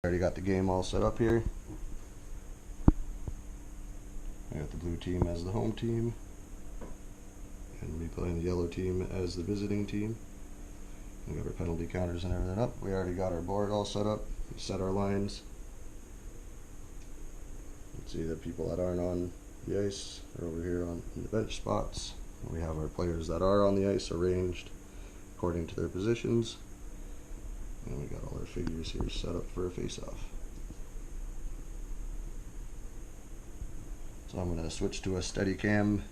Already got the game all set up here. I got the blue team as the home team, and me playing the yellow team as the visiting team. We got our penalty counters and everything up. We already got our board all set up. We set our lines. You can see the people that aren't on the ice are over here on the bench spots. We have our players that are on the ice arranged according to their positions. And we got all our figures here set up for a face-off. So I'm going to switch to a steady cam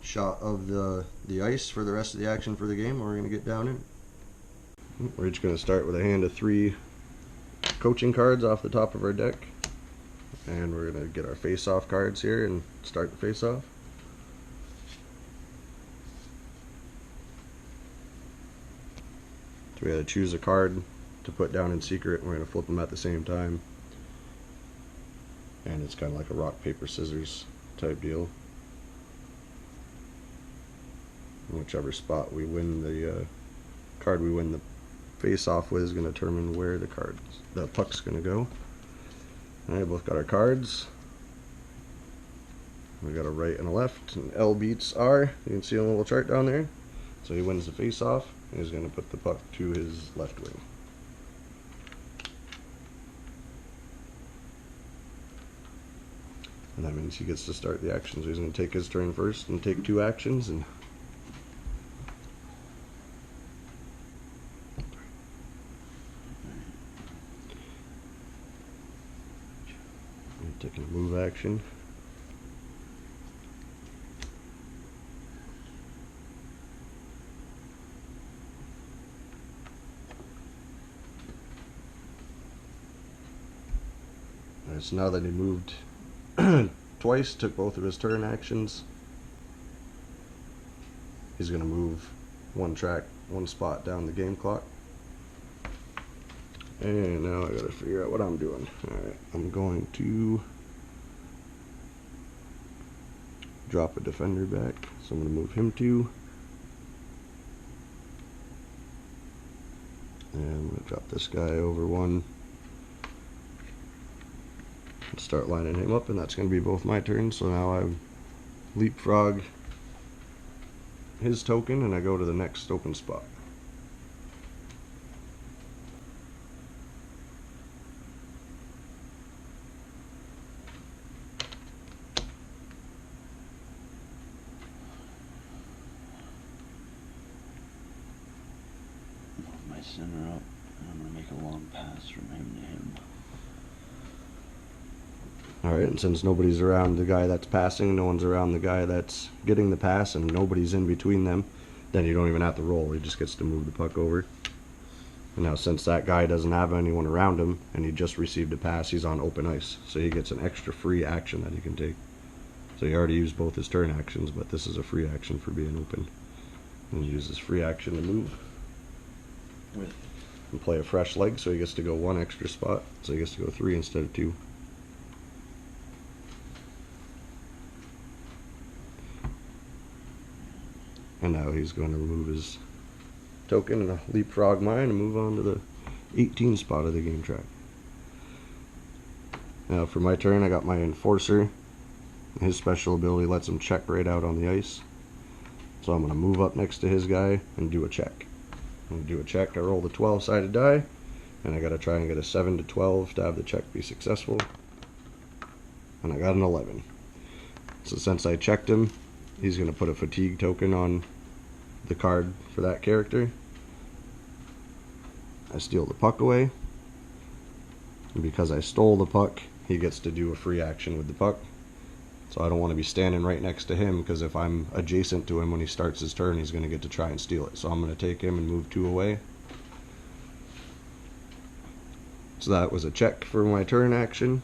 shot of the ice for the rest of the action for the game, and we're going to get down in. We're just going to start with a hand of 3 coaching cards off the top of our deck. And we're going to get our face-off cards here and start the face-off. So we got to choose a card to put down in secret, and we're going to flip them at the same time. And it's kind of like a rock, paper, scissors type deal. And whichever spot we win the card we win the face-off with is going to determine where the puck's going to go. Alright, both got our cards. We got a right and a left, and L beats R. You can see on the little chart down there. So he wins the face-off, and he's going to put the puck to his left wing. And that means he gets to start the action. So he's going to take his turn first and take 2 actions. And taking a move action. Alright, so now that he moved twice, took both of his turn actions, he's going to move one spot down the game clock. And now I gotta figure out what I'm doing. Alright, I'm going to drop a defender back. So I'm going to move him 2. And I'm going to drop this guy over 1. And start lining him up, and that's going to be both my turns. So now I leapfrog his token, and I go to the next open spot. My center up, and I'm going to make a long pass from him to him. Alright, and since nobody's around the guy that's passing, no one's around the guy that's getting the pass, and nobody's in between them, then you don't even have to roll. He just gets to move the puck over. And now since that guy doesn't have anyone around him, and he just received a pass, he's on open ice. So he gets an extra free action that he can take. So he already used both his turn actions, but this is a free action for being open. And he uses free action to move. And play a fresh leg, so he gets to go 1 extra spot. So he gets to go 3 instead of 2. And now he's going to remove his token and leapfrog mine and move on to the 18 spot of the game track. Now for my turn, I got my Enforcer. His special ability lets him check right out on the ice. So I'm going to move up next to his guy and do a check. I'm going to do a check. I roll the 12-sided die, and I got to try and get a 7 to 12 to have the check be successful. And I got an 11. So since I checked him, he's going to put a fatigue token on the card for that character. I steal the puck away. And because I stole the puck, he gets to do a free action with the puck. So I don't want to be standing right next to him, because if I'm adjacent to him when he starts his turn, he's going to get to try and steal it. So I'm going to take him and move 2 away. So that was a check for my turn action.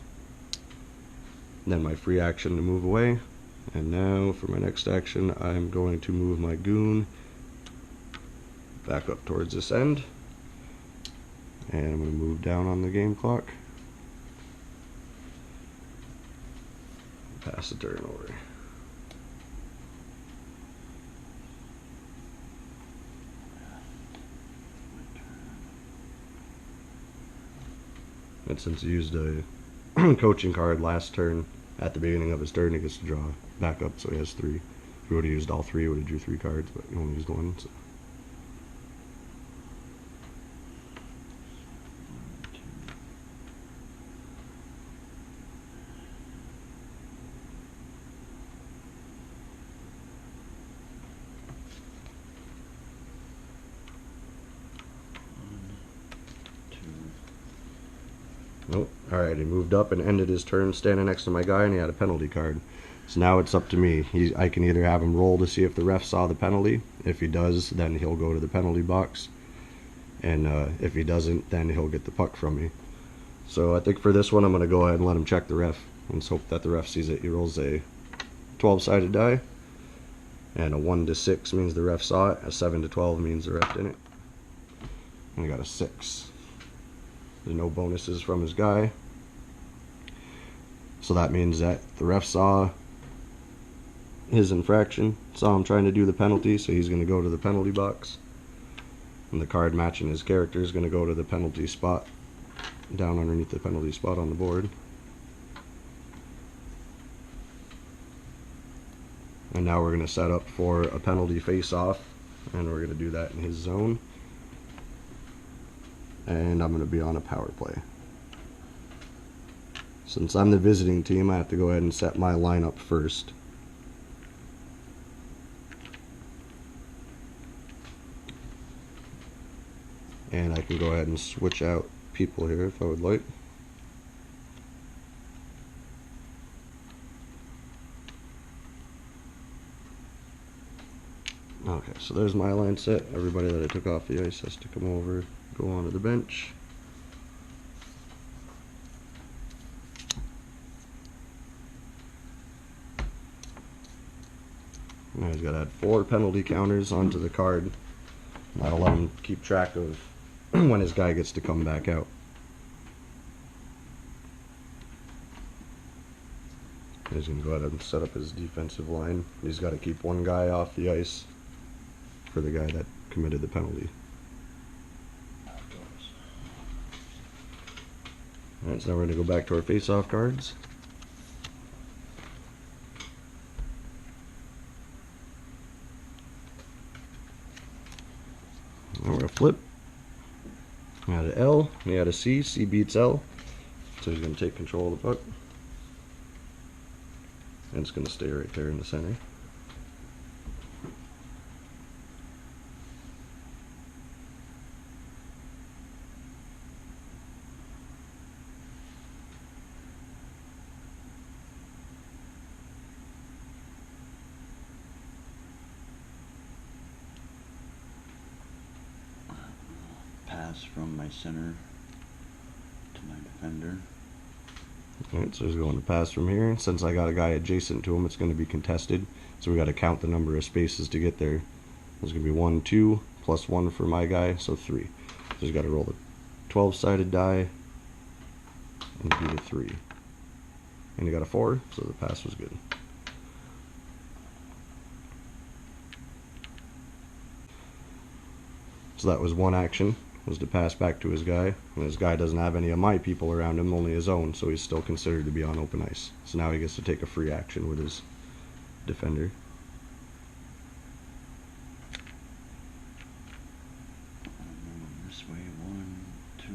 Then my free action to move away. And now for my next action, I'm going to move my goon back up towards this end. And I'm going to move down on the game clock. Pass the turn over. And since he used a coaching card last turn, at the beginning of his turn, he gets to draw back up, so he has 3. If he would have used all 3, he would have drew 3 cards, but he only used 1. So. 1, 2. Nope. Alright, he moved up and ended his turn standing next to my guy, and he had a penalty card. So now it's up to me. I can either have him roll to see if the ref saw the penalty. If he does, then he'll go to the penalty box. And if he doesn't, then he'll get the puck from me. So I think for this one, I'm going to go ahead and let him check the ref. Let's hope that the ref sees it. He rolls a 12-sided die. And a 1 to 6 means the ref saw it. A 7 to 12 means the ref didn't. And I got a 6. There's no bonuses from his guy. So that means that the ref saw his infraction, saw him trying to do the penalty, so he's going to go to the penalty box. And the card matching his character is going to go to the penalty spot, down underneath the penalty spot on the board. And now we're going to set up for a penalty face-off, and we're going to do that in his zone. And I'm going to be on a power play. Since I'm the visiting team, I have to go ahead and set my lineup first. And I can go ahead and switch out people here if I would like. Okay, so there's my line set. Everybody that I took off the ice has to come over, go onto the bench. Now he's got to add 4 penalty counters onto the card. That'll let him keep track of when his guy gets to come back out. He's going to go ahead and set up his defensive line. He's got to keep 1 guy off the ice for the guy that committed the penalty. Alright, so now we're going to go back to our face-off cards. Now we're going to flip. We had an L, we had a C. C beats L. So he's going to take control of the puck. And it's going to stay right there in the center. Pass from my center to my defender. Alright, so he's going to pass from here. Since I got a guy adjacent to him, it's going to be contested. So we got to count the number of spaces to get there. There's going to be 1, 2, plus 1 for my guy, so 3. So he's got to roll the 12-sided die and do the 3. And he got a 4, so the pass was good. So that was one action, was to pass back to his guy. And his guy doesn't have any of my people around him, only his own, so he's still considered to be on open ice. So now he gets to take a free action with his defender. This way, 1, 2.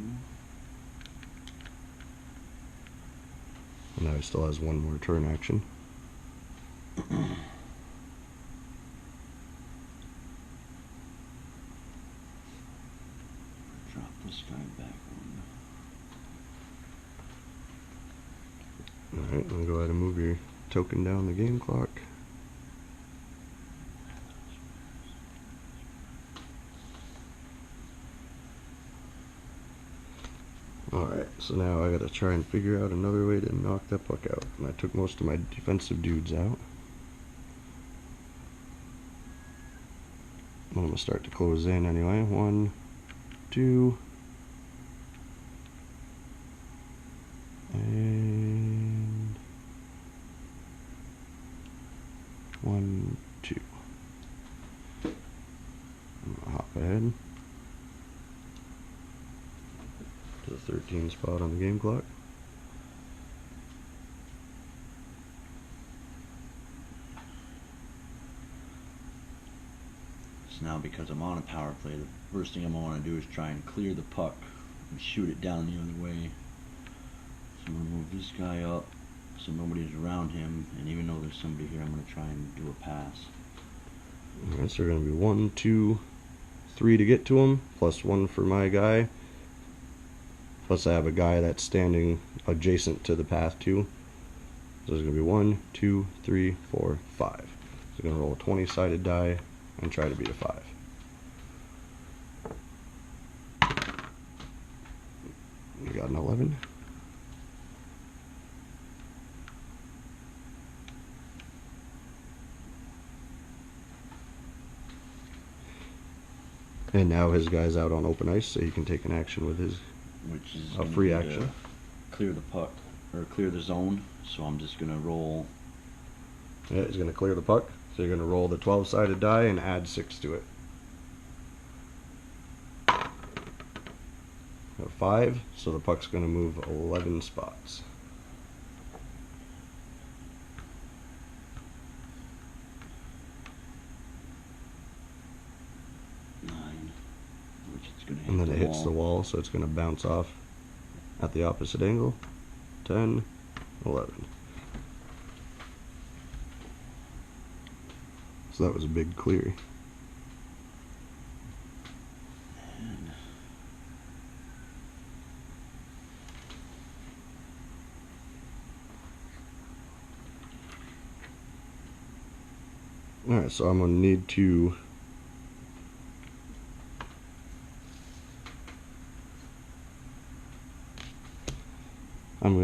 And now he still has 1 more turn action. Drop this guy back on. Alright, I'm going to go ahead and move your token down the game clock. Alright, so now I gotta try and figure out another way to knock that puck out. And I took most of my defensive dudes out. I'm gonna start to close in anyway. 1, 2, and 1, 2. I'm gonna hop ahead to the 13 spot on the game clock. So now, because I'm on a power play, the first thing I'm going to want to do is try and clear the puck and shoot it down the other way. So I'm going to move this guy up so nobody's around him, and even though there's somebody here, I'm going to try and do a pass. Alright, so they're going to be 1, 2, 3 to get to him, plus 1 for my guy. Plus I have a guy that's standing adjacent to the path too. So there's going to be 1, 2, 3, 4, 5. So I'm going to roll a 20-sided die and try to beat a 5. We got an 11. And now his guy's out on open ice, so he can take an action with his Which is a free action. Clear the puck, or clear the zone. So I'm just going to roll. Yeah, he's going to clear the puck. So you're going to roll the 12-sided die and add 6 to it. A 5, so the puck's going to move 11 spots. And then it hits the wall, so it's going to bounce off at the opposite angle. 10, 11. So that was a big clear. Alright, so I'm going to need to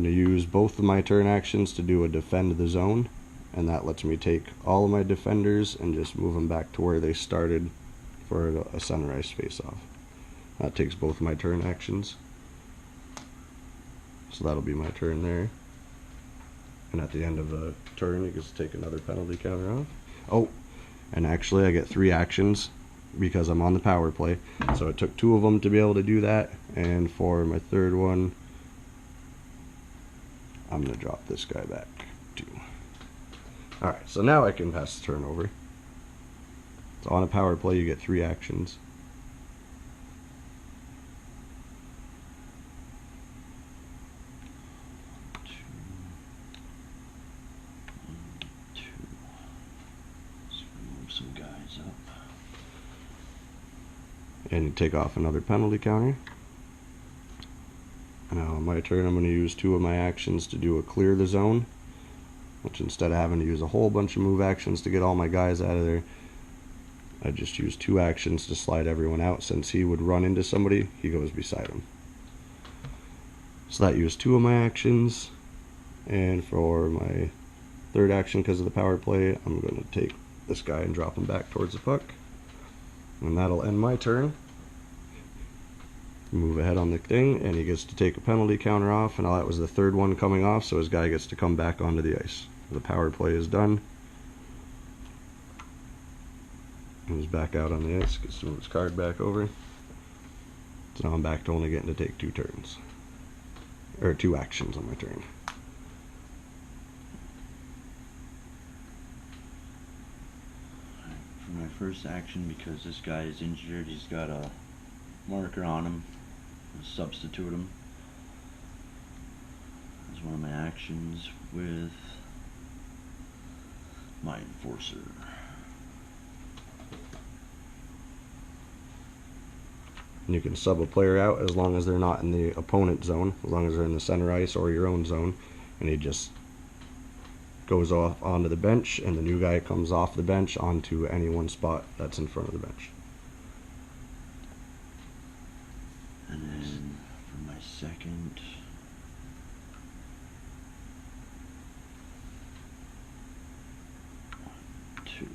use both of my turn actions to do a defend the zone, and that lets me take all of my defenders and just move them back to where they started for a center ice face-off. That takes both of my turn actions. So that'll be my turn there. And at the end of the turn, he gets to take another penalty counter off. Oh, and actually I get 3 actions because I'm on the power play. So it took 2 of them to be able to do that, and for my third one, I'm going to drop this guy back too. Alright, so now I can pass the turn over. So on a power play, you get 3 actions. Move some guys up. And you take off another penalty counter. Now on my turn, I'm going to use 2 of my actions to do a clear the zone, which instead of having to use a whole bunch of move actions to get all my guys out of there, I just use 2 actions to slide everyone out. Since he would run into somebody, he goes beside him. So that used 2 of my actions, and for my third action, because of the power play, I'm going to take this guy and drop him back towards the puck, and that'll end my turn. Move ahead on the thing, and he gets to take a penalty counter off, and that was the third one coming off, so his guy gets to come back onto the ice. The power play is done. He's back out on the ice, gets to move his card back over. So now I'm back to only getting to take 2 turns. Or 2 actions on my turn. For my first action, because this guy is injured, he's got a marker on him. I'll substitute him as one of my actions with my enforcer. And you can sub a player out as long as they're not in the opponent zone, as long as they're in the center ice or your own zone, and he just goes off onto the bench, and the new guy comes off the bench onto any one spot that's in front of the bench. And then for my second, two.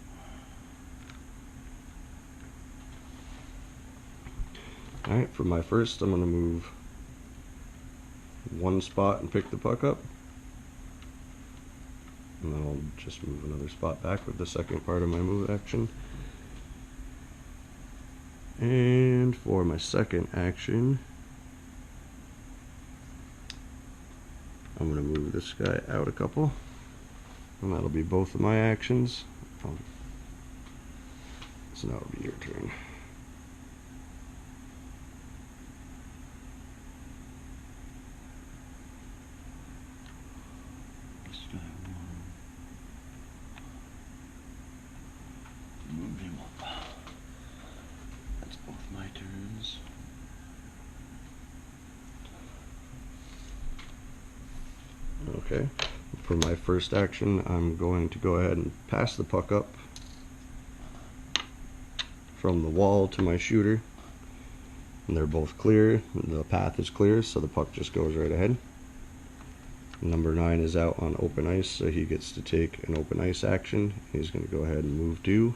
Alright, for my first, I'm going to move 1 spot and pick the puck up. And then I'll just move another spot back with the second part of my move action. And for my second action, I'm going to move this guy out a couple, and that'll be both of my actions. So now it'll be your turn. This guy move him up. That's both my turns. Okay. For my first action, I'm going to go ahead and pass the puck up from the wall to my shooter. And they're both clear. The path is clear, so the puck just goes right ahead. Number 9 is out on open ice, so he gets to take an open ice action. He's going to go ahead and move 2.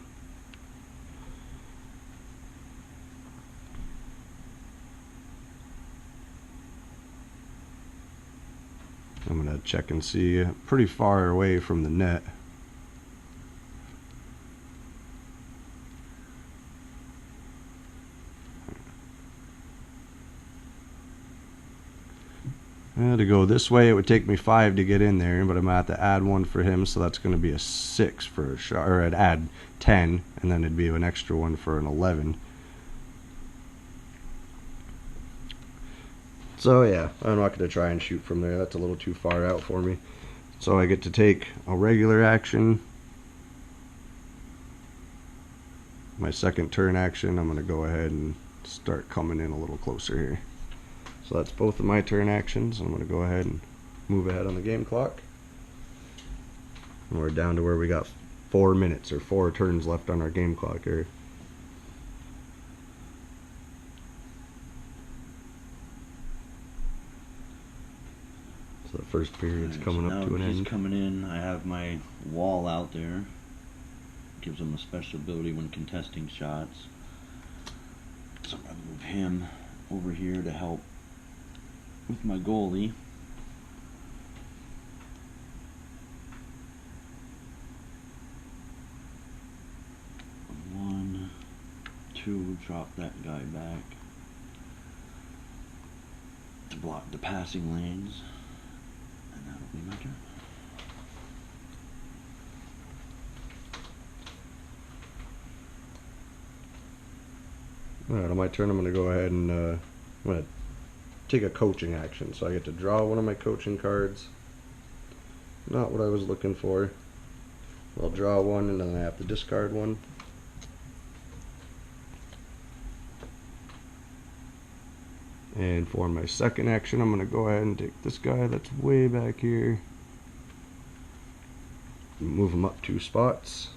I'm going to check and see, pretty far away from the net. To go this way, it would take me 5 to get in there, but I'm going to have to add 1 for him, so that's going to be a 6 for a shot, or I'd add 10, and then it'd be an extra 1 for an 11. So yeah, I'm not going to try and shoot from there. That's a little too far out for me. So I get to take a regular action. My second turn action, I'm going to go ahead and start coming in a little closer here. So that's both of my turn actions. I'm going to go ahead and move ahead on the game clock. And we're down to where we got 4 minutes or 4 turns left on our game clock here. So the first period's coming up to an end. He's coming in. I have my wall out there. Gives him a special ability when contesting shots. So I'm going to move him over here to help with my goalie. One, two, drop that guy back. Block the passing lanes. And that'll be my turn. Alright, on my turn I'm going to go ahead and I'm going to take a coaching action. So I get to draw one of my coaching cards. Not what I was looking for. I'll draw one and then I have to discard one. And for my second action, I'm going to go ahead and take this guy that's way back here. Move him up 2 spots.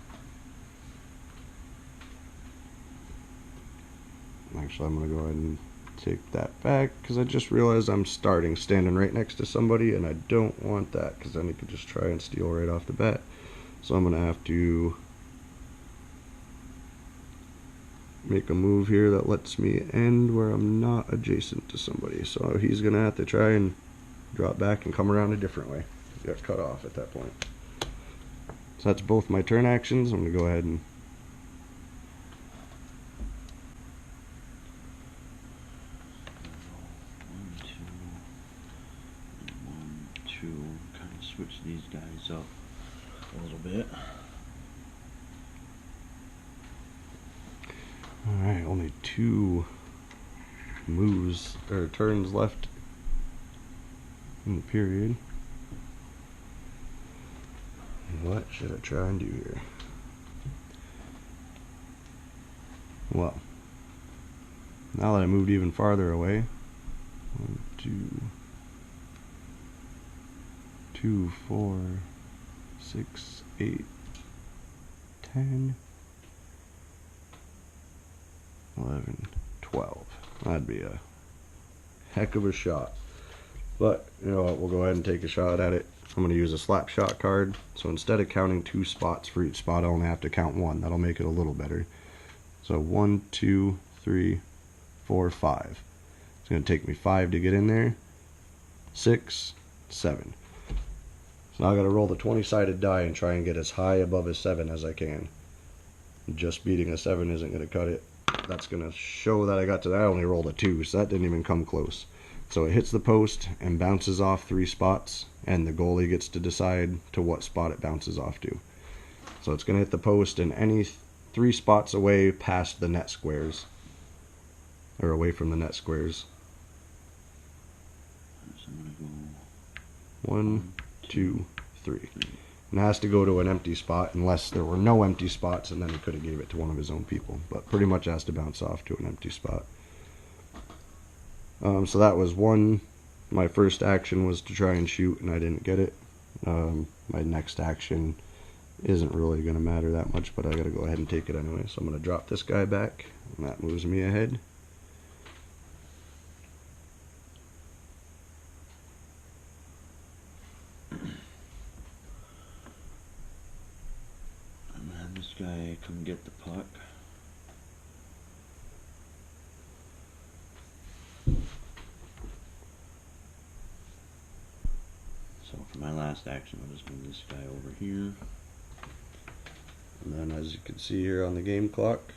Actually, I'm going to go ahead and take that back because I just realized I'm standing right next to somebody, and I don't want that because then he could just try and steal right off the bat. So I'm going to have to make a move here that lets me end where I'm not adjacent to somebody. So he's going to have to try and drop back and come around a different way. He got cut off at that point. So that's both my turn actions. I'm going to go ahead and kind of switch these guys up a little bit. Alright, only 2 moves or turns left in the period. What should I try and do here? Well, now that I moved even farther away, 1, 2, 4, 6, 8, 10, 11, 12. That'd be a heck of a shot. But, you know what, we'll go ahead and take a shot at it. I'm going to use a slap shot card. So instead of counting 2 spots for each spot, I only have to count 1. That'll make it a little better. So 1, 2, 3, 4, 5. It's going to take me 5 to get in there. 6, 7. So now I got to roll the 20-sided die and try and get as high above a 7 as I can. Just beating a 7 isn't going to cut it. That's going to show that I got to that. I only rolled a 2, so that didn't even come close. So it hits the post and bounces off 3 spots, and the goalie gets to decide to what spot it bounces off to. So it's going to hit the post and any 3 spots away past the net squares, or away from the net squares. So I'm gonna go 1, 2, 3. And it has to go to an empty spot unless there were no empty spots, and then he could have gave it to one of his own people. But pretty much has to bounce off to an empty spot. So that was one. My first action was to try and shoot, and I didn't get it. My next action isn't really going to matter that much, but I got to go ahead and take it anyway. So I'm going to drop this guy back, and that moves me ahead. I'm gonna have this guy come get the puck. So for my last action, I'll just move this guy over here. And then as you can see here on the game clock,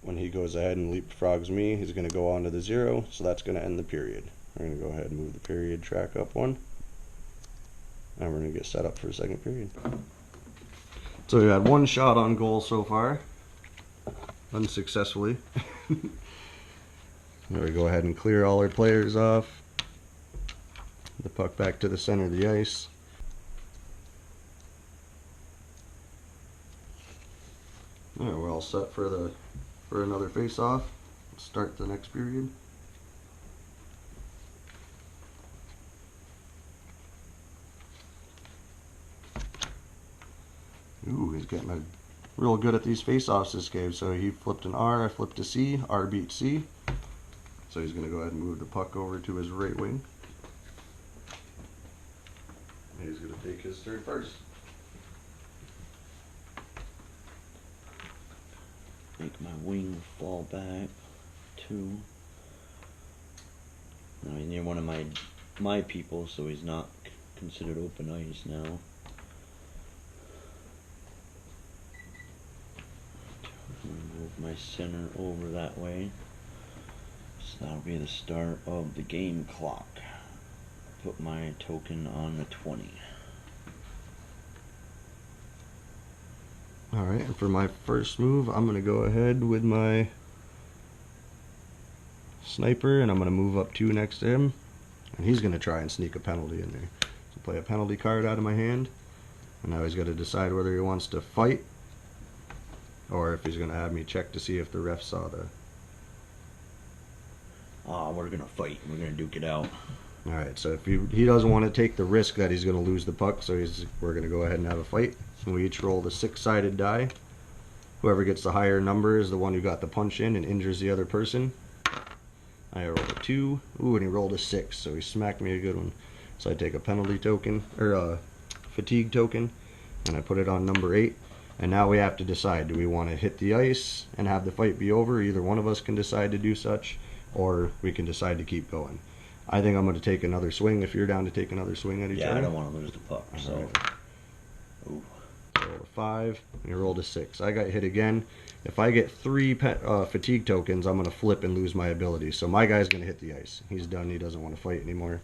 when he goes ahead and leapfrogs me, he's going to go on to the 0, so that's going to end the period. We're going to go ahead and move the period track up 1. And we're going to get set up for a second period. So we had 1 shot on goal so far, unsuccessfully. There we go ahead and clear all our players off. The puck back to the center of the ice. Alright, we're all set for another face-off. Let's start the next period. Ooh, he's getting real good at these face-offs this game. So he flipped an R, I flipped a C, R beat C. So he's going to go ahead and move the puck over to his right wing. And he's going to take his third first. Make my wing fall back 2. Now he's near one of my people, so he's not considered open ice now. Move my center over that way. So that'll be the start of the game clock. Put my token on the 20. Alright, and for my first move, I'm going to go ahead with my sniper, and I'm going to move up 2 next to him. And he's going to try and sneak a penalty in there. So play a penalty card out of my hand. And now he's got to decide whether he wants to fight, or if he's going to have me check to see if the ref saw the... We're going to fight. We're going to duke it out. Alright, so if he doesn't want to take the risk that he's going to lose the puck, so we're going to go ahead and have a fight. And we each roll the 6-sided die. Whoever gets the higher number is the one who got the punch in and injures the other person. I rolled a 2. Ooh, and he rolled a 6, so he smacked me a good one. So I take a penalty token, or a fatigue token, and I put it on number 8. And now we have to decide, do we want to hit the ice and have the fight be over? Either one of us can decide to do such, or we can decide to keep going. I think I'm going to take another swing if you're down to take another swing at each other. Yeah, I don't want to lose the puck, so... Right. Ooh. So rolled a 5, and he rolled a 6. I got hit again. If I get 3 fatigue tokens, I'm going to flip and lose my ability. So my guy's going to hit the ice. He's done. He doesn't want to fight anymore.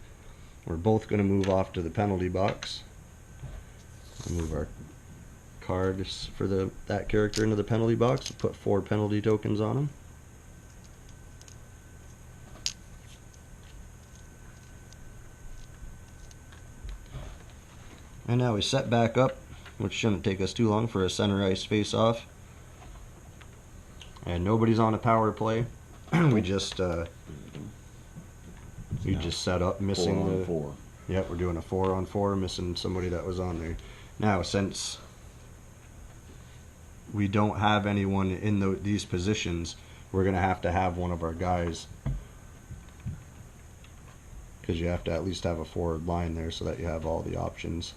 We're both going to move off to the penalty box. We'll move our cards for that character into the penalty box. Put 4 penalty tokens on him. And now we set back up, which shouldn't take us too long, for a center ice face-off. And nobody's on a power play. we just set up, missing 4 on 4. Yep, we're doing a 4-on-4, missing somebody that was on there. Now, since we don't have anyone in these positions, we're going to have one of our guys, because you have to at least have a forward line there so that you have all the options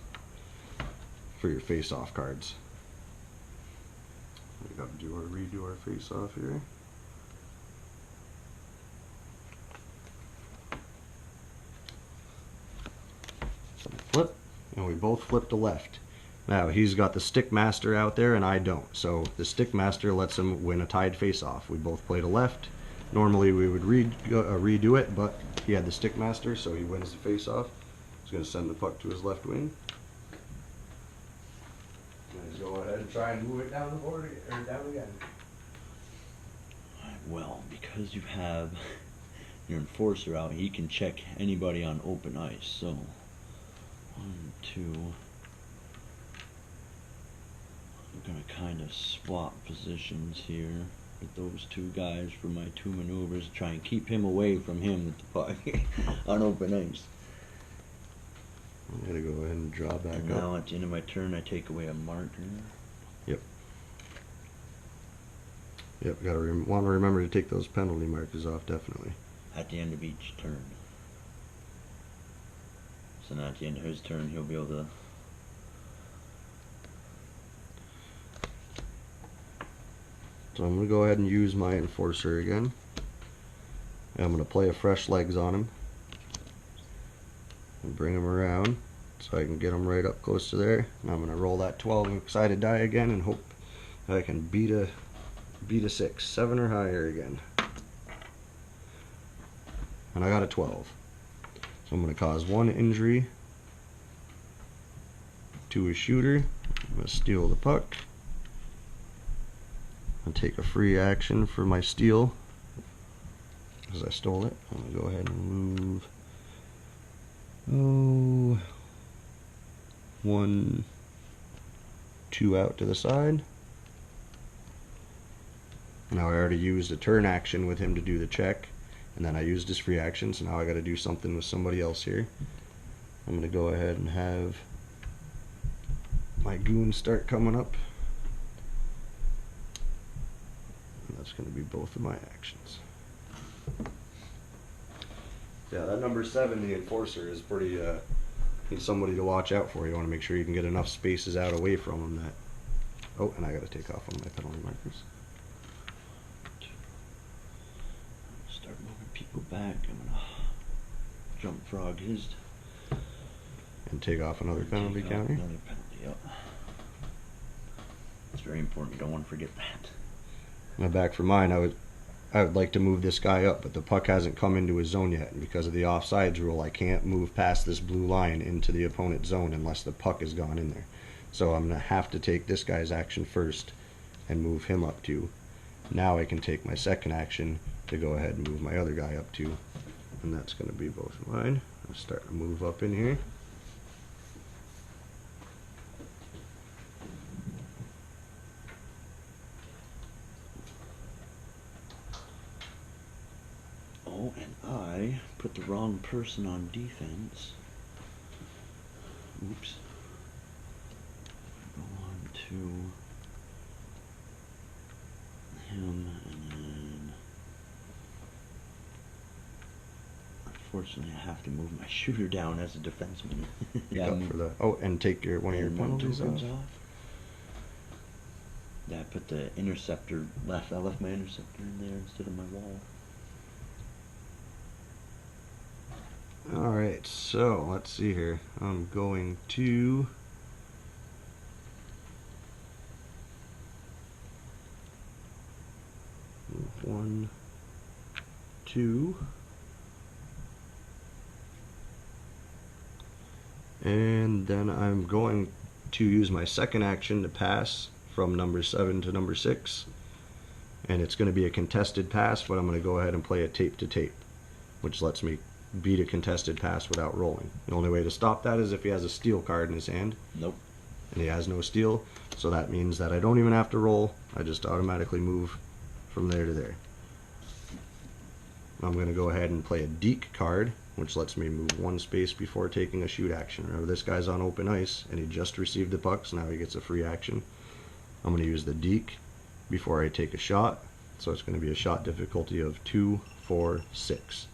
for your face-off cards. We got to redo our face-off here. So flip, and we both flip to left. Now he's got the stick master out there and I don't, so the stick master lets him win a tied face-off. We both play to left, Normally we would redo it, but he had the stickmaster, so he wins the face-off. He's going to send the puck to his left wing. And he's going ahead and try and move it down the board or down again. Well, because you have your enforcer out, he can check anybody on open ice. So, 1, 2. I'm going to kind of swap positions here with those two guys for my 2 maneuvers. Try and keep him away from him with the puck on open ice. I'm going to go ahead and draw back And up. now at the end of my turn, I take away a marker. Yep. Yep, want to remember to take those penalty markers off, definitely. At the end of each turn. So now at the end of his turn, he'll be able to... So I'm going to go ahead and use my enforcer again. And I'm going to play a fresh legs on him. And bring him around so I can get him right up close to there. And I'm going to roll that 12-sided die again and hope that I can beat a 6, 7 or higher again. And I got a 12. So I'm going to cause 1 injury to a shooter. I'm going to steal the puck. And take a free action for my steal because I stole it. I'm going to go ahead and move 1, 2 out to the side. Now I already used a turn action with him to do the check, and then I used his free action, so now I got to do something with somebody else here. I'm going to go ahead and have my goons start coming up. And that's going to be both of my actions. Yeah, that number 7, the enforcer, is pretty, he's somebody to watch out for. You want to make sure you can get enough spaces out away from him that... Oh, and I got to take off on my penalty markers. Start moving people back. I'm going to jump frog his... And take off another penalty counter. Another penalty, yep. It's very important. You don't want to forget that. Now back for mine, I would like to move this guy up, but the puck hasn't come into his zone yet, and because of the offsides rule, I can't move past this blue line into the opponent's zone unless the puck has gone in there. So I'm going to have to take this guy's action first and move him up to. Now I can take my second action to go ahead and move my other guy up to, and that's going to be both of mine. I'll start to move up in here. Oh, and I put the wrong person on defense. Oops. Go on to him, and then unfortunately I have to move my shooter down as a defenseman. Yeah, for the, oh, and take one of your penalties off. Yeah, I put the interceptor left. I left my interceptor in there instead of my wall. Alright, so let's see here. I'm going to move 1, 2, and then I'm going to use my second action to pass from number 7 to number 6, and it's going to be a contested pass, but I'm going to go ahead and play a tape to tape, which lets me beat a contested pass without rolling. The only way to stop that is if he has a steal card in his hand. Nope. And he has no steal, so that means that I don't even have to roll. I just automatically move from there to there. I'm going to go ahead and play a deke card, which lets me move 1 space before taking a shoot action. Remember, this guy's on open ice, and he just received the puck, so now he gets a free action. I'm going to use the deke before I take a shot, so it's going to be a shot difficulty of 2, 4, 6.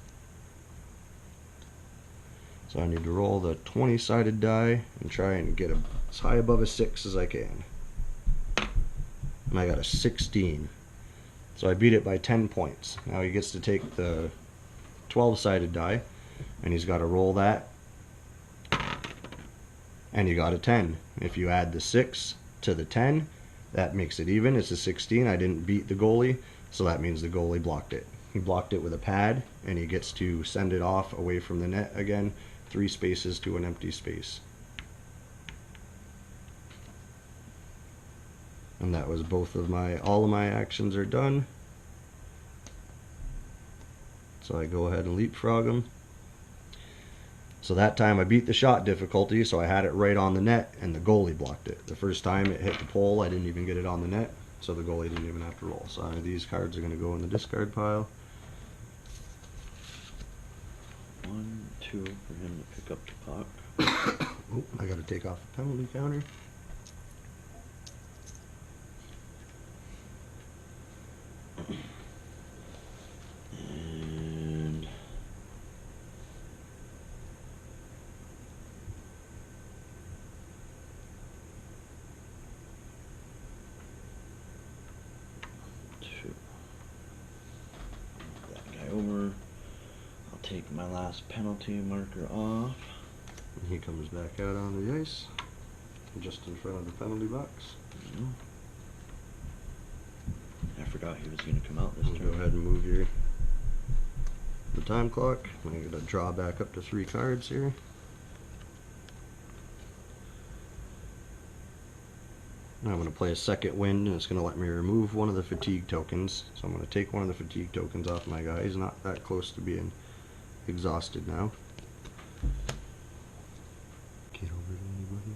So I need to roll the 20-sided die and try and get as high above a 6 as I can. And I got a 16. So I beat it by 10 points. Now he gets to take the 12-sided die, and he's got to roll that. And he got a 10. If you add the 6 to the 10, that makes it even. It's a 16. I didn't beat the goalie, so that means the goalie blocked it. He blocked it with a pad, and he gets to send it off away from the net again, 3 spaces to an empty space. And that was all of my actions are done. So I go ahead and leapfrog him. So that time I beat the shot difficulty, so I had it right on the net, and the goalie blocked it. The first time it hit the pole, I didn't even get it on the net, so the goalie didn't even have to roll. So these cards are going to go in the discard pile. 1, 2 for him to pick up the puck. Oh, I got to take off the penalty counter. And 2. That guy over. I'll take my last penalty marker off. And he comes back out on the ice, just in front of the penalty box. I forgot he was going to come out this turn. Go ahead and move the time clock. I'm going to draw back up to 3 cards here. Now I'm going to play a second wind, and it's going to let me remove one of the fatigue tokens. So I'm going to take one of the fatigue tokens off my guy. He's not that close to being exhausted now. Get over to anybody.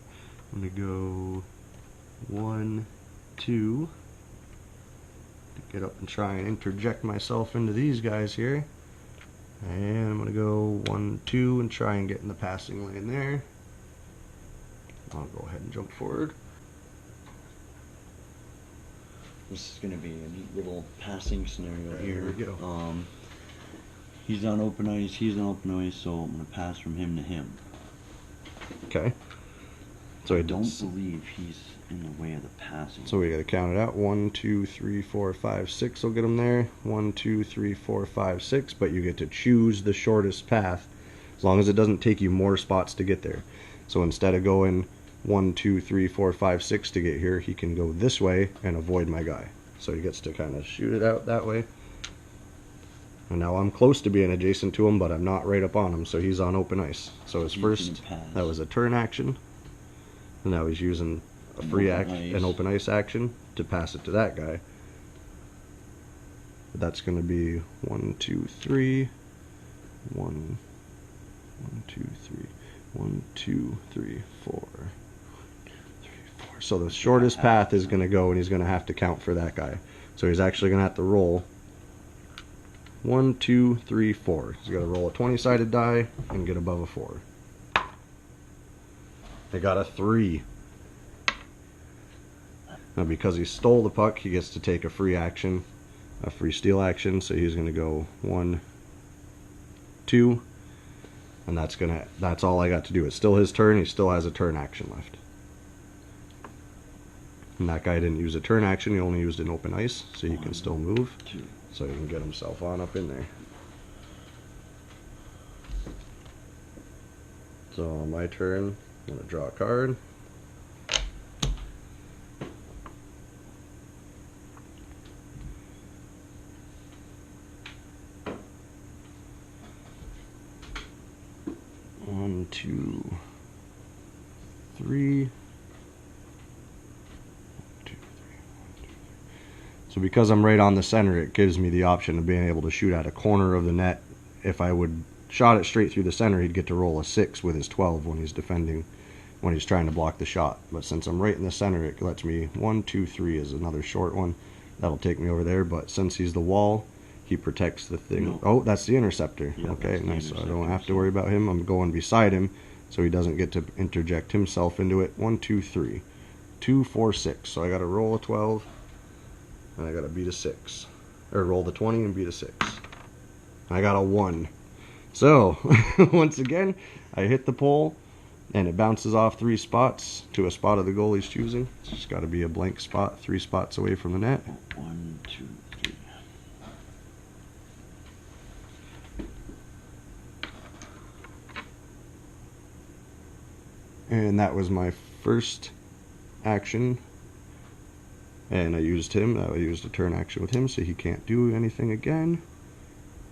I'm going to go 1, 2. To get up and try and interject myself into these guys here. And I'm going to go 1, 2 and try and get in the passing lane there. I'll go ahead and jump forward. This is going to be a neat little passing scenario here. There we go. He's on open ice, he's on open ice, so I'm going to pass from him to him. Okay. So I don't believe he's in the way of the passing. So we got to count it out. 1, 2, 3, 4, 5, 6 will get him there. 1, 2, 3, 4, 5, 6. But you get to choose the shortest path, as long as it doesn't take you more spots to get there. So instead of going 1, 2, 3, 4, 5, 6 to get here, he can go this way and avoid my guy. So he gets to kind of shoot it out that way. And now I'm close to being adjacent to him, but I'm not right up on him, so he's on open ice. So his first, that was a turn action. And now he's using a free action, an open ice action, to pass it to that guy. But that's going to be 1, 2, 3, 1, 2, 3, 1, 2, 3, 4, 3, 4. So the shortest path is going to go, and he's going to have to count for that guy. So he's actually going to have to roll 1, 2, 3, 4. He's got to roll a 20-sided die and get above a 4. They got a 3. Now because he stole the puck, he gets to take a free action, a free steal action. So he's going to go 1, 2, and that's all I got to do. It's still his turn. He still has a turn action left. And that guy didn't use a turn action. He only used an open ice, so he can still move. 2. So he can get himself on up in there. So on my turn, I'm going to draw a card. One, 2, 3. So because I'm right on the center, it gives me the option of being able to shoot at a corner of the net. If I would shot it straight through the center, he'd get to roll a 6 with his 12 when he's defending, when he's trying to block the shot. But since I'm right in the center, it lets me 1, 2, 3 is another short one. That'll take me over there. But since he's the wall, he protects the thing. No. Oh, that's the interceptor. Yeah, okay, nice. So I don't have to worry about him. I'm going beside him, so he doesn't get to interject himself into it. 1, 2, 3. 2, 4, 6. So I got to roll a 12, and I got to beat a 6. Or roll the 20 and beat a 6. I got a 1. So, once again, I hit the pole, and it bounces off 3 spots to a spot of the goalie's choosing. It's just got to be a blank spot, 3 spots away from the net. 1, 2, 3. And that was my first action. And I used him. I used a turn action with him, so he can't do anything again.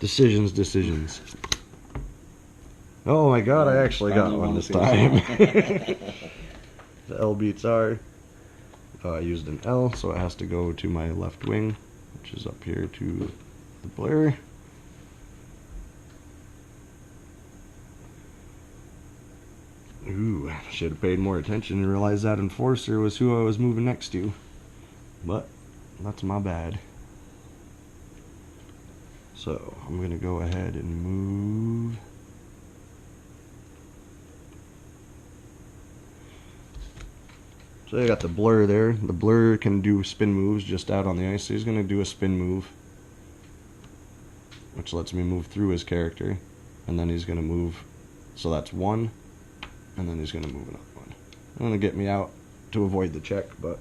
Decisions. Oh my god, I actually got one this time. The L beats R. I used an L, so it has to go to my left wing, which is up here to the blur. Ooh, I should have paid more attention and realized that enforcer was who I was moving next to. But that's my bad. So I'm going to go ahead and move. So I got the blur there. The blur can do spin moves just out on the ice. So he's going to do a spin move, which lets me move through his character. And then he's going to move. So that's one. And then he's going to move another one. Going to get me out to avoid the check, but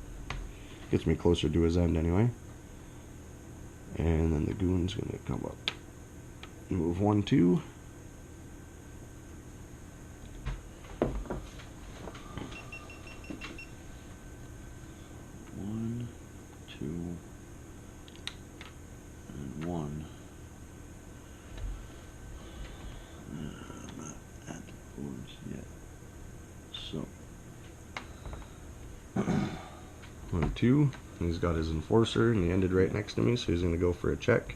gets me closer to his end anyway. And then the goon's going to come up. Move 1, 2. One, two. And he's got his enforcer, and he ended right next to me, so he's going to go for a check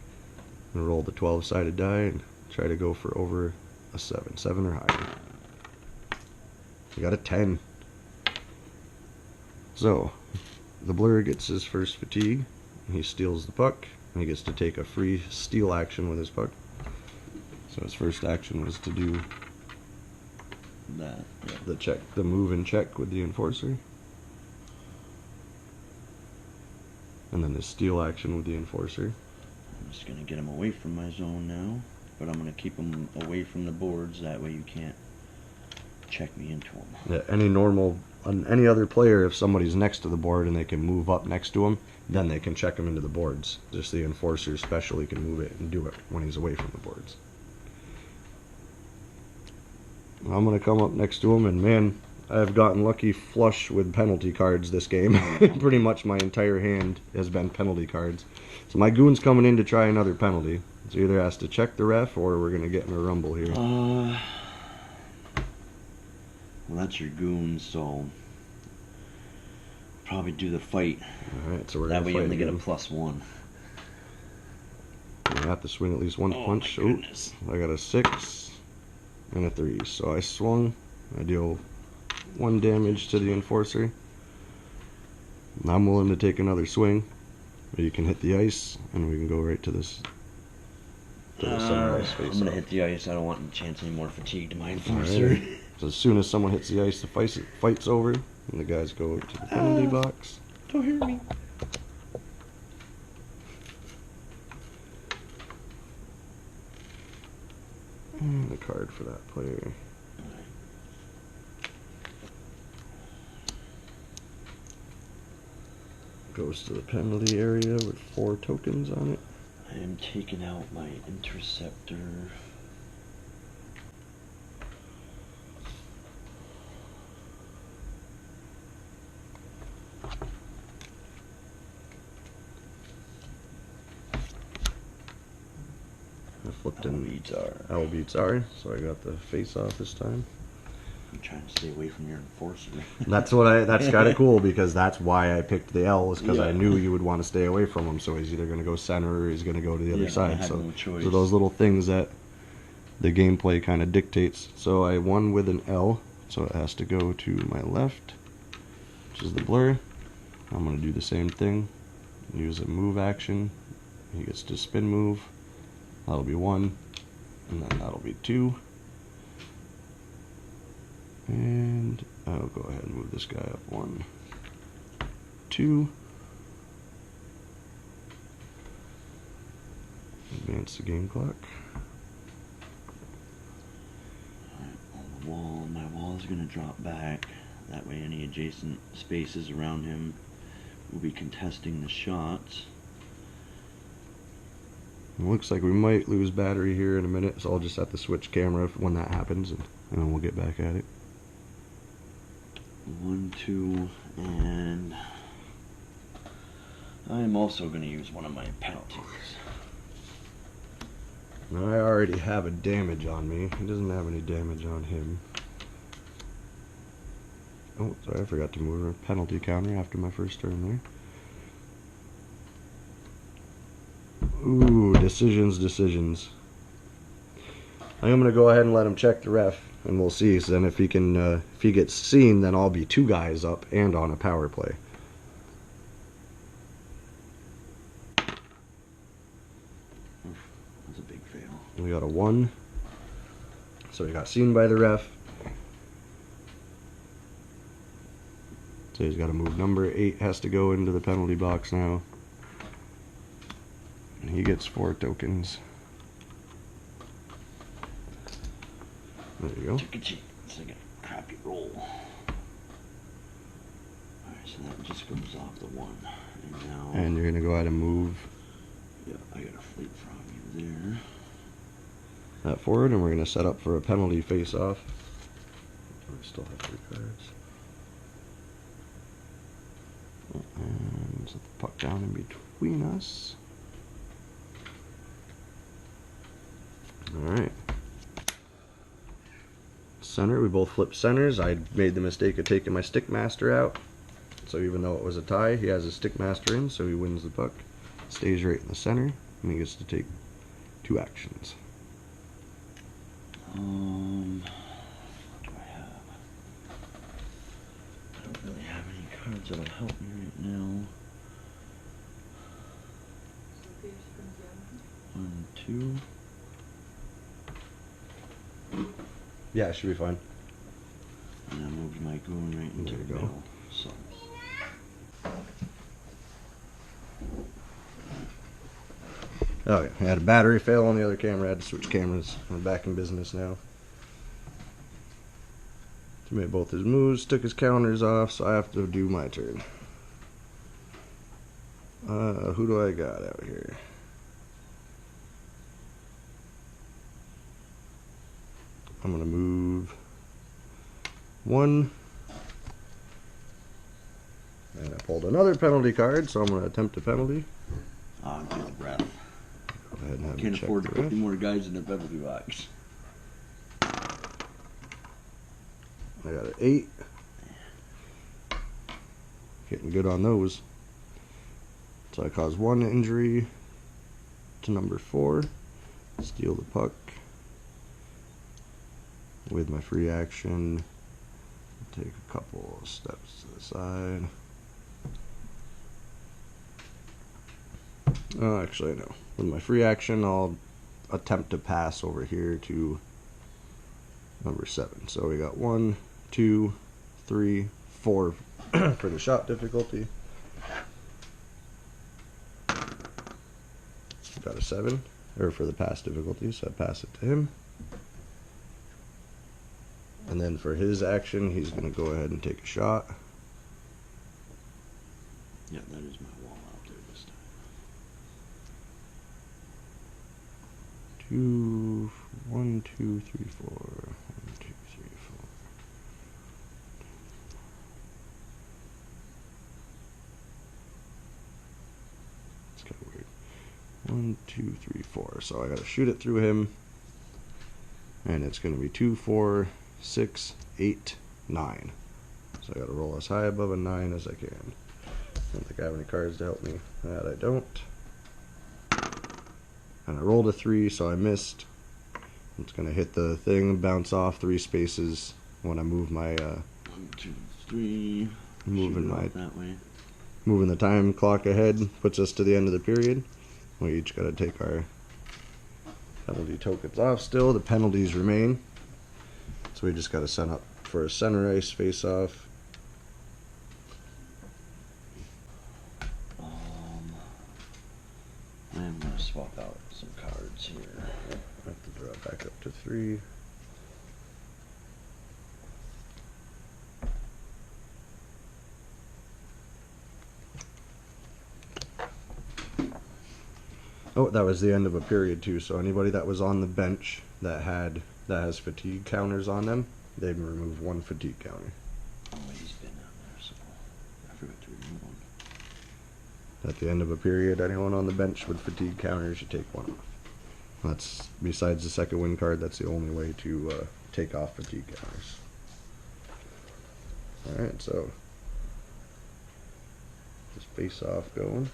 and roll the 12-sided die and try to go for over a 7 or higher. He got a 10. So the blur gets his first fatigue, and he steals the puck, and he gets to take a free steal action with his puck. So his first action was to do that, yeah. The check, the move and check with the enforcer. And then the steal action with the enforcer. I'm just going to get him away from my zone now, but I'm going to keep him away from the boards, that way you can't check me into him. Yeah, any other player, if somebody's next to the board and they can move up next to him, then they can check him into the boards. Just the enforcer especially can move it and do it when he's away from the boards. I'm going to come up next to him, and man, I've gotten lucky flush with penalty cards this game. Pretty much my entire hand has been penalty cards. So my goon's coming in to try another penalty. So either has to check the ref or we're going to get in a rumble here. Well, that's your goon, so probably do the fight. Alright, so we're that way you only again. Get a +1. I have to swing at least one punch. My goodness. I got a 6 and a 3. So I swung. I deal 1 damage to the enforcer. I'm willing to take another swing. But you can hit the ice, and we can go right to this. To the sunrise face. I'm gonna hit the ice. I don't want any chance any more fatigue to my enforcer. Right. So as soon as someone hits the ice, the fight's over, and the guys go to the penalty box. Don't hurt me. And a card for that player. Goes to the penalty area with 4 tokens on it. I am taking out my interceptor. I flipped in beats R. L beats R, so I got the face off this time. I'm trying to stay away from your enforcer. That's kind of cool, because that's why I picked the L, is because I knew you would want to stay away from him. So he's either going to go center or he's going to go to the other side. I had so no choice. So those little things that the gameplay kind of dictates. So I won with an L, so it has to go to my left, which is the blur. I'm going to do the same thing. Use a move action. He gets to spin move. That'll be 1, and then that'll be 2. And I'll go ahead and move this guy up 1, 2. Advance the game clock. Alright, on the wall, my wall is going to drop back. That way any adjacent spaces around him will be contesting the shots. It looks like we might lose battery here in a minute, so I'll just have to switch camera when that happens, and then we'll get back at it. 1, 2, and I'm also going to use one of my penalties. Now I already have a damage on me. He doesn't have any damage on him. Oh, sorry, I forgot to move a penalty counter after my first turn there. Ooh, decisions. I'm gonna go ahead and let him check the ref, and we'll see. So then, if he gets seen, then I'll be 2 guys up and on a power play. That's a big fail. We got a 1, so he got seen by the ref. So he's got to move. Number 8 has to go into the penalty box now, and he gets 4 tokens. There you go. Took a chance. I got a crappy roll. Alright, so that just goes off the 1. And now. And you're gonna go ahead and move. Yeah, I got a fleet from you there. That forward, and we're gonna set up for a penalty face-off. I still have 3 cards. And set the puck down in between us. Alright. Center, we both flipped centers. I made the mistake of taking my Stickmaster out. So even though it was a tie, he has his Stickmaster in, so he wins the puck. Stays right in the center, and he gets to take 2 actions. What do I have? I don't really have any cards that'll help me right now. 1, 2. Yeah, it should be fine. And I moved my goon right into the middle. So. Oh yeah, I had a battery fail on the other camera. I had to switch cameras. I'm back in business now. He made both his moves, took his counters off, so I have to do my turn. Who do I got out here? I'm gonna move 1. And I pulled another penalty card, so I'm gonna attempt a penalty. Oh, get the breath. Go ahead and have Can't him check afford to the put ref. any more guys in the penalty box. I got an 8. Getting good on those. So I caused 1 injury to number 4. Steal the puck. With my free action, take a couple steps to the side. Oh, actually, no. With my free action, I'll attempt to pass over here to number 7. So we got 1, 2, 3, 4 for the shot difficulty. Got a 7, or for the pass difficulty, so I pass it to him. And then for his action, he's going to go ahead and take a shot. Yeah, that is my wall out there this time. 2, 1, 2, 3, 4. 1, 2, 3, 4. It's kind of weird. 1, 2, 3, 4. So I got to shoot it through him. And it's going to be 2, 4, 6, 8, 9. So I got to roll as high above a 9 as I can. I don't think I have any cards to help me. That I don't. And I rolled a 3, so I missed. It's going to hit the thing, bounce off 3 spaces when I move my 1, 2, 3. moving my that way. moving the time clock ahead puts us to the end of the period. We each got to take our penalty tokens off still. The penalties remain. So we just got to set up for a center ice face off. I'm going to swap out some cards here. I have to draw back up to 3. Oh, that was the end of a period too. So anybody that was on the bench that has fatigue counters on them, they'd remove 1 fatigue counter. Oh, he's been on there, so I forgot to remove one. At the end of a period, anyone on the bench with fatigue counters should take 1 off. That's, besides the second wind card, that's the only way to take off fatigue counters. Alright, so just face off going.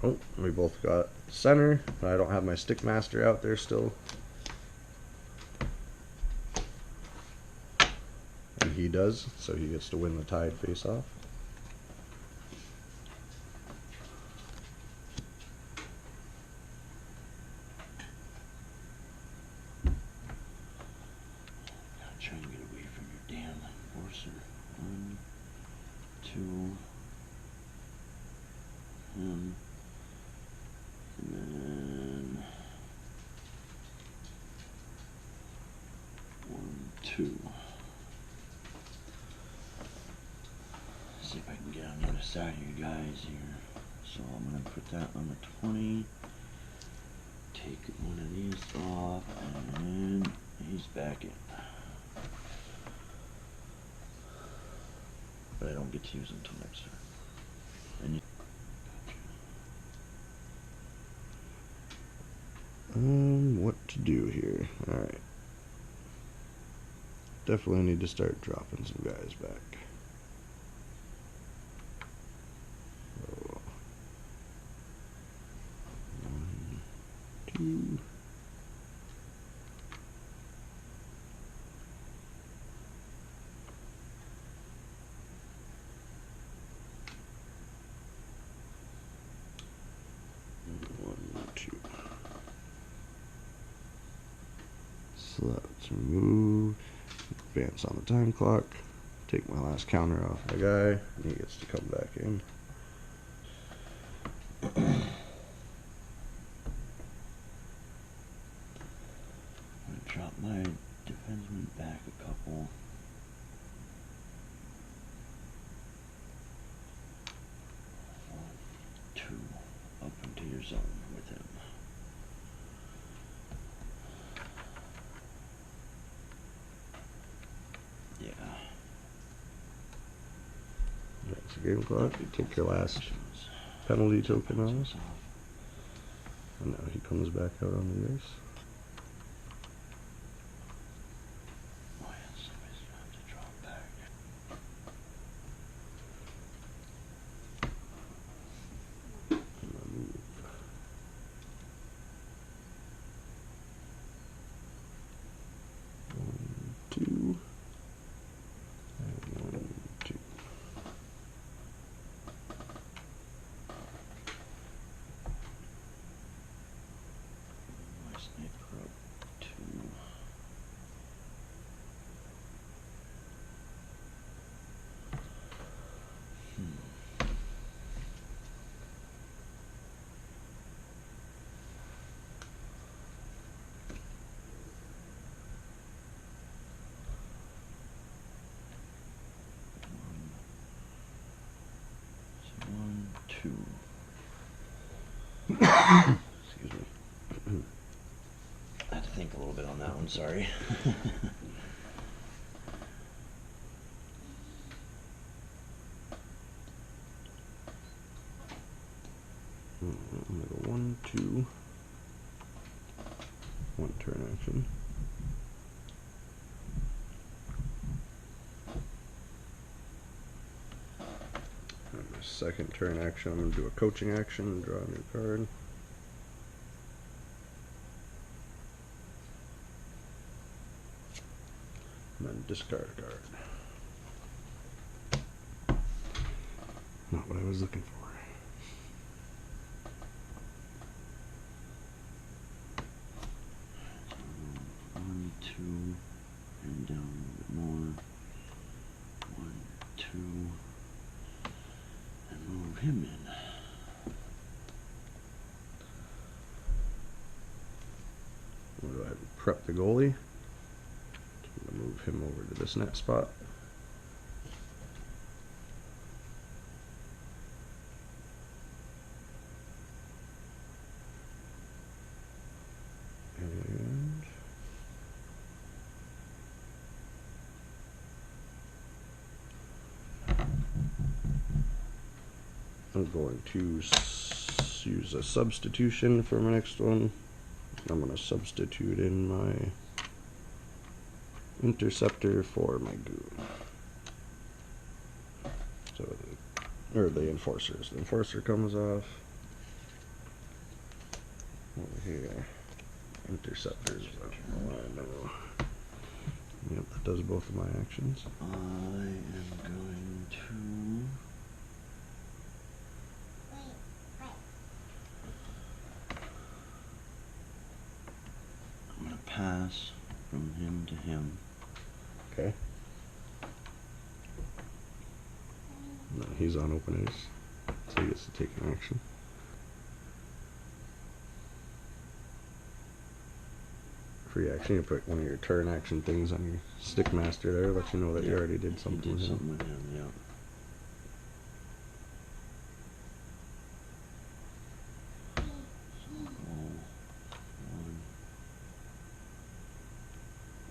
Oh, we both got center, but I don't have my stick master out there still. And he does, so he gets to win the tied face off. Try and get away from your damn enforcer. 1, 2, and then 1, 2. See if I can get on the other side of you guys here. So I'm gonna put that on the 20. Take one of these off, and he's back in. But I don't get to use them until next turn. And What to do here? Alright. Definitely need to start dropping some guys back. So, 1, 2. So let's move, advance on the time clock, take my last counter off the guy, and he gets to come back in. I'm gonna drop my defenseman back a couple. 1, 2, up into your zone with him. Yeah. That's the game clock. You take your last penalty token off. And now he comes back out on the ice. Oh yeah, somebody's gonna have to drop back. And I move. 1, 2. And 1, 2. My sniper up 2. One, 2. Excuse me. I had to think a little bit on that one, sorry. I'm gonna go 1, 2. 1 turn action. And my second turn action, I'm going to do a coaching action and draw a new card. And then discard a card. Not what I was looking for. So 1, 2, and down a little bit more. 1, 2, and move him in. We'll go ahead and prep the goalie. I'm going to move him over to this net spot. I'm going to use a substitution for my next one. I'm going to substitute in my interceptor for my goon. So, or the enforcers. The enforcer comes off over here. Interceptors. I know. Yep, that does both of my actions. I am going to pass from him to him. Okay. No, he's on open ice, so he gets to take an action. Free action, you put one of your turn action things on your stick master there, let you know that you already did something with him. Yeah.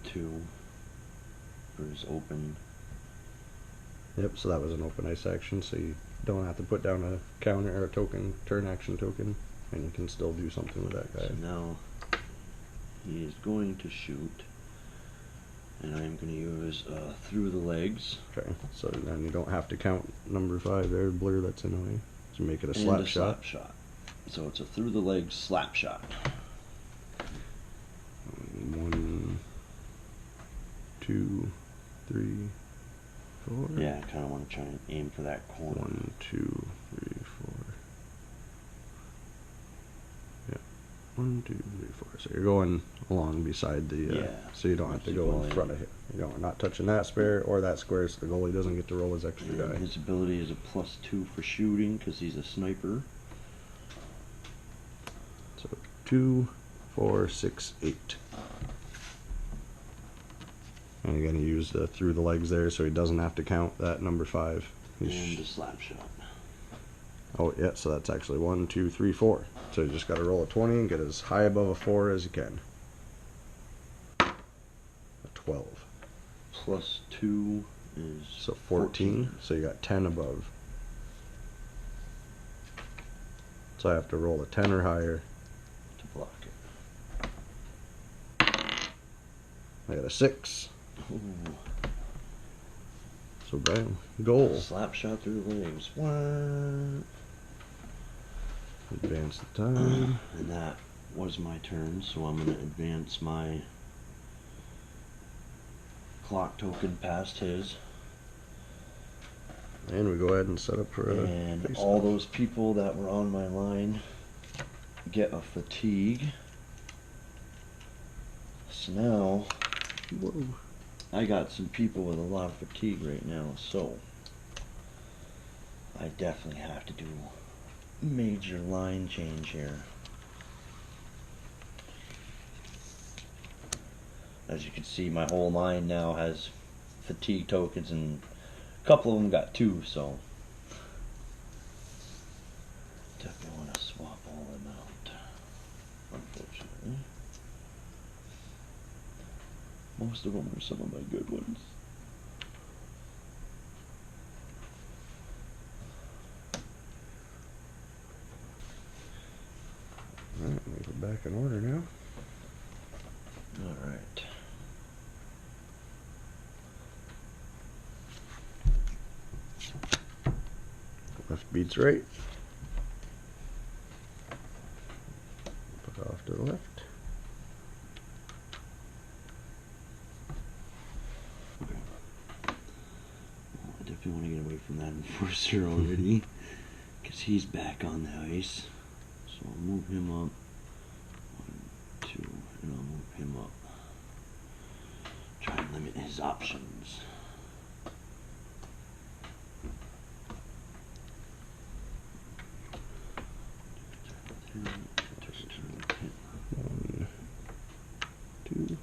Two for his open. Yep, so that was an open ice action, so you don't have to put down a counter or a token, turn action token, and you can still do something with that guy. So now he is going to shoot, and I'm going to use through the legs. Okay, so then you don't have to count number 5 there, blur that's in a way. So make it a slap shot. So it's a through the legs slap shot. 1, 2, 3, 4. Yeah, I kind of want to try and aim for that corner. 1, 2, 3, 4. Yeah, 1, 2, 3, 4. So you're going along beside the. So you don't have to go in front of him. You know, not touching that square or that square, so the goalie doesn't get to roll his extra die. His ability is a +2 for shooting because he's a sniper. So 2, 4, 6, 8. And you're going to use the through the legs there, so he doesn't have to count that number 5. And a slap shot. Oh yeah, so that's actually 1, 2, 3, 4. So you just got to roll a 20 and get as high above a 4 as you can. A 12. +2 is So 14. So you got 10 above. So I have to roll a 10 or higher to block it. I got a 6. Ooh. So bam, goal. Slap shot through the legs. What? Advance the time. And that was my turn, so I'm going to advance my clock token past his. And we go ahead and set up for a. And all those people that were on my line get a fatigue. So now, Whoa. I got some people with a lot of fatigue right now, so I definitely have to do a major line change here. As you can see, my whole line now has fatigue tokens, and a couple of them got 2, so definitely want to swap all of them out, unfortunately. Most of them are some of my good ones. Alright, we're back in order now. Alright. Left beats right. Put off to the left. I definitely want to get away from that enforcer already, because he's back on the ice. So I'll move him up. 1, 2, and I'll move him up. Try and limit his options. One, two.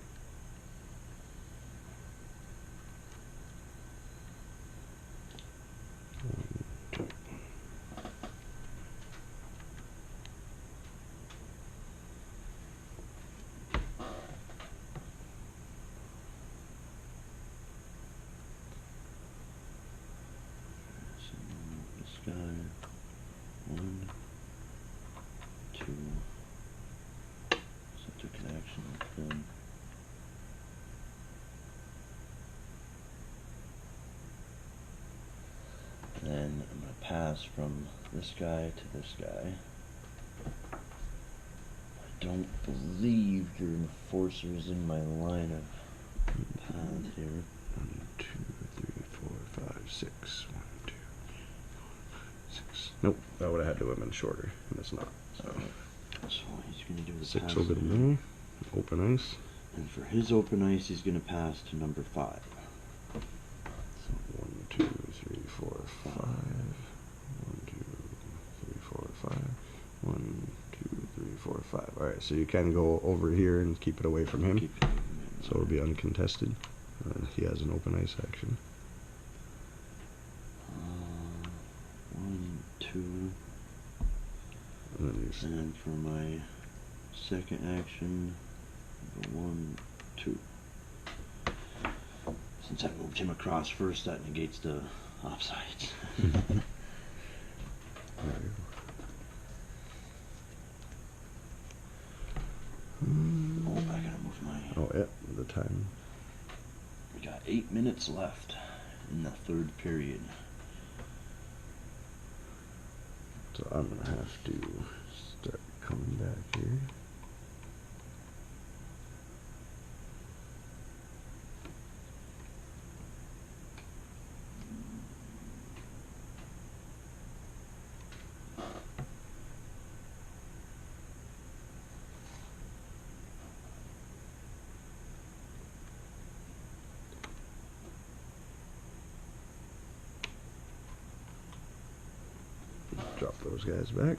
pass from this guy to this guy. I don't believe your enforcer is in my line of paths here. 1, 2, 3, 4, 5, 6. 1, 2, 6. Nope, that would have had to have been shorter, and it's not. So, So he's going to do the 6 pass over to there. me. Open ice. And for his open ice, he's going to pass to number 5. 1, 2, 3, 4, 5. 1, 2, 3, 4, 5. 1, 2, 3, 4, 5. Alright, so you can go over here and keep it away from him. Keep it So it'll be uncontested. He has an open ice action. 1, 2. And then he's And for my second action, 1, 2. Since I moved him across first, that negates the offsides. Oh, I gotta move my. Oh, yeah, the time. We got 8 minutes left in the third period. So I'm gonna have to start coming back here. Drop those guys back.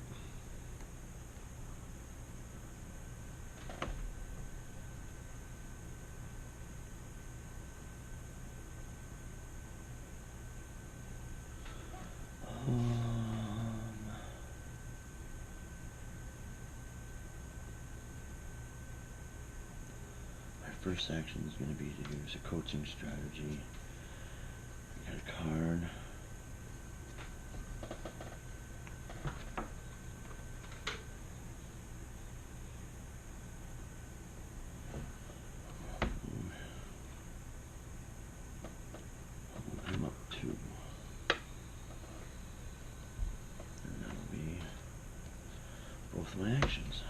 My first action is going to be to use a coaching strategy. I got a card. I'm up 2. And that'll be both my actions.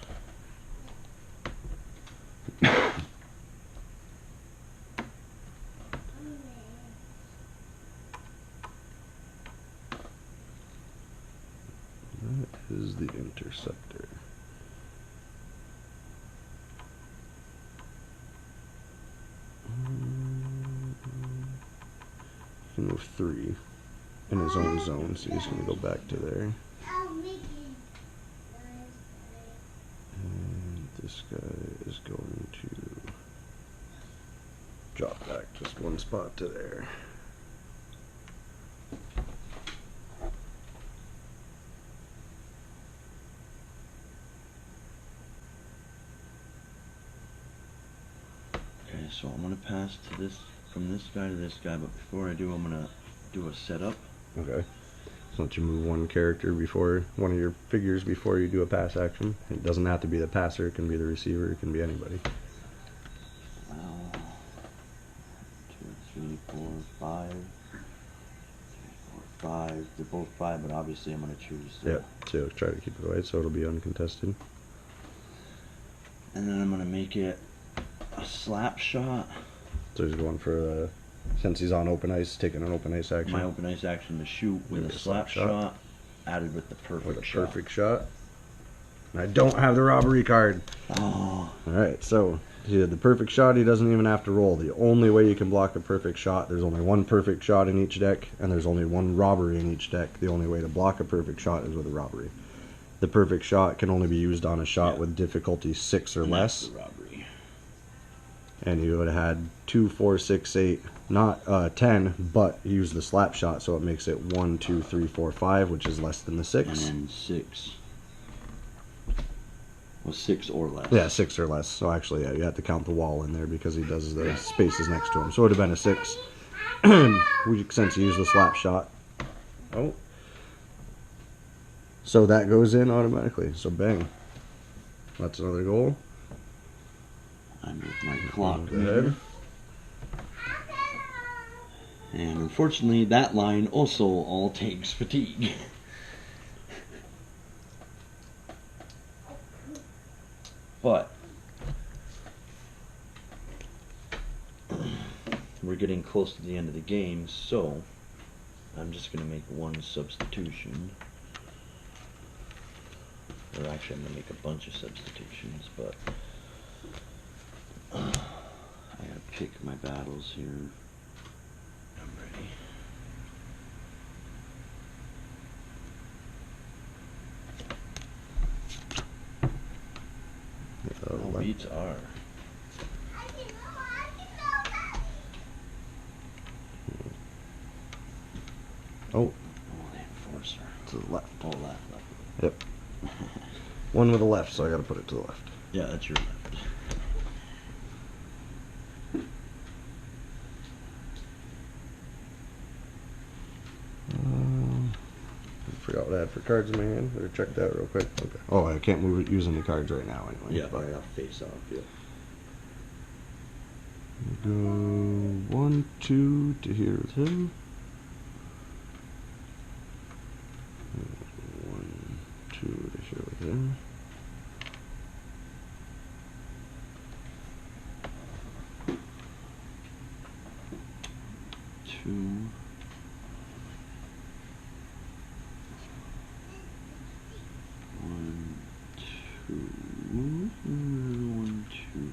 That is the interceptor. He can move 3 in his own zone, so he's going to go back to there. And this guy is going to drop back just 1 spot to there. Okay, so I'm going to pass to this, from this guy to this guy, but before I do, I'm going to do a setup. Okay. So let you move 1 character before, one of your figures before you do a pass action. It doesn't have to be the passer, it can be the receiver, it can be anybody. 2, 3, 4, 5. 3, 4, 5. They're both 5, but obviously I'm going to choose the. Yep, so try to keep it away so it'll be uncontested. And then I'm going to make it a slap shot. So he's going for, since he's on open ice, taking an open ice action. My open ice action to shoot with Maybe a slap shot. shot added with the perfect With a shot. perfect shot. And I don't have the robbery card. Oh, Alright, so he did the perfect shot, he doesn't even have to roll. The only way you can block a perfect shot, there's only 1 perfect shot in each deck, and there's only 1 robbery in each deck. The only way to block a perfect shot is with a robbery. The perfect shot can only be used on a shot with difficulty 6 or and less. that's the robbery. And you would have had 2, 4, 6, 8, not 10, but he used the slap shot, so it makes it 1, 2, 3, 4, 5, which is less than the 6. And then 6. Well, 6 or less. Yeah, 6 or less. So actually, yeah, you have to count the wall in there because he does the spaces next to him. So it would have been a 6. Since he used the slap shot. Oh. So that goes in automatically. So bang. That's another goal. I'm with my clock Go ahead. And unfortunately, that line also all takes fatigue. But we're getting close to the end of the game, so I'm just going to make one substitution. Or actually, I'm going to make a bunch of substitutions, but I gotta pick my battles here. I'm ready. How beats are. Oh, The enforcer. to the left. Oh, left. Yep. One with the left, so I gotta put it to the left. Yeah, that's your left. I forgot what I had for cards in my hand. Better check that real quick. Okay. Oh, I can't move it using the cards right now anyway. Yeah, right off face off. Yeah. Go 1, 2 to here with him. 1, 2 to here with him. Two. One, two. 1, 2.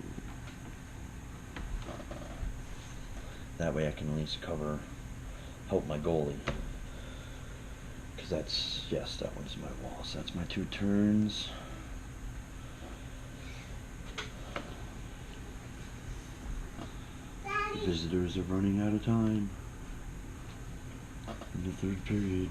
That way I can at least help my goalie. Because yes, that one's my wall. So that's my 2 turns. The visitors are running out of time in the 3rd period.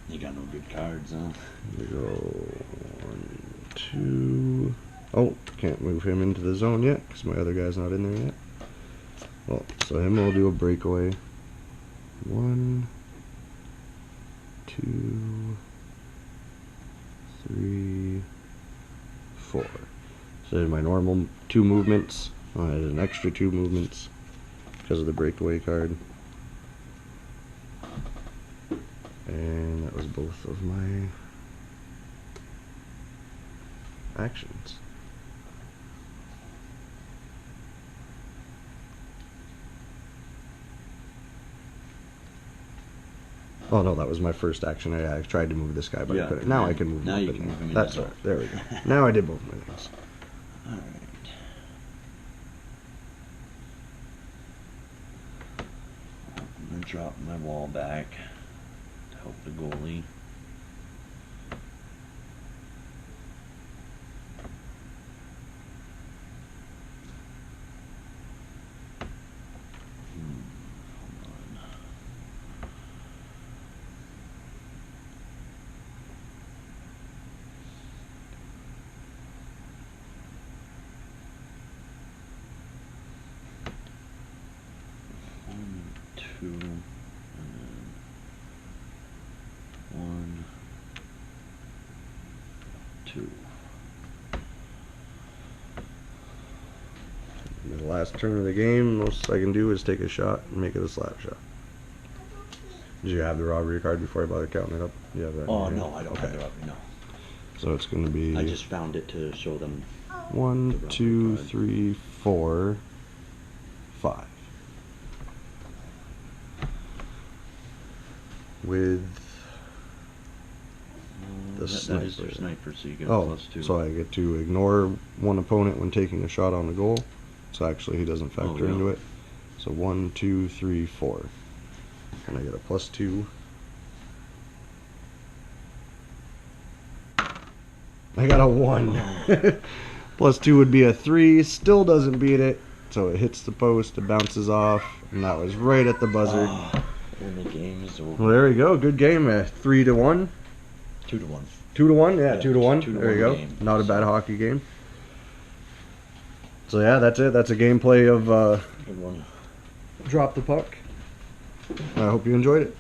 You got no good cards, huh? We go 1, 2. Oh, can't move him into the zone yet because my other guy's not in there yet. Well, so him will do a breakaway. 1, 2, 3, 4. So there's my normal 2 movements. I had an extra 2 movements because of the breakaway card. And that was both of my actions. Oh no, that was my first action. I tried to move this guy, but I couldn't. Now I can move him. Now up you in can there. move him in That's the right. zone. There we go. Now I did both my things. Alright. I'm going to drop my wall back to help the goalie. Hold on. One, two, and then 1, 2. The last turn of the game, most I can do is take a shot and make it a slap shot. Did you have the robbery card before I bother counting it up? You have that? Oh, no, I don't have the robbery, no. So it's going to be. I just found it to show them. 1, 2, 3, 4, 5. With the That is their sniper. sniper, so you get a Oh, +2. so I get to ignore one opponent when taking a shot on the goal. So actually he doesn't factor yeah. into it. So 1, 2, 3, 4. And I get a +2. I got a 1. +2 would be a 3. Still doesn't beat it. So it hits the post, it bounces off, and that was right at the buzzer. And the game is over. Well, there we go. Good game. 3-1. 2-1. 2-1. Yeah, Yeah, 2-1. 2-1 There you go. game. Not a bad hockey game. So yeah, that's it. That's a gameplay of Good one. Drop the Puck. I hope you enjoyed it.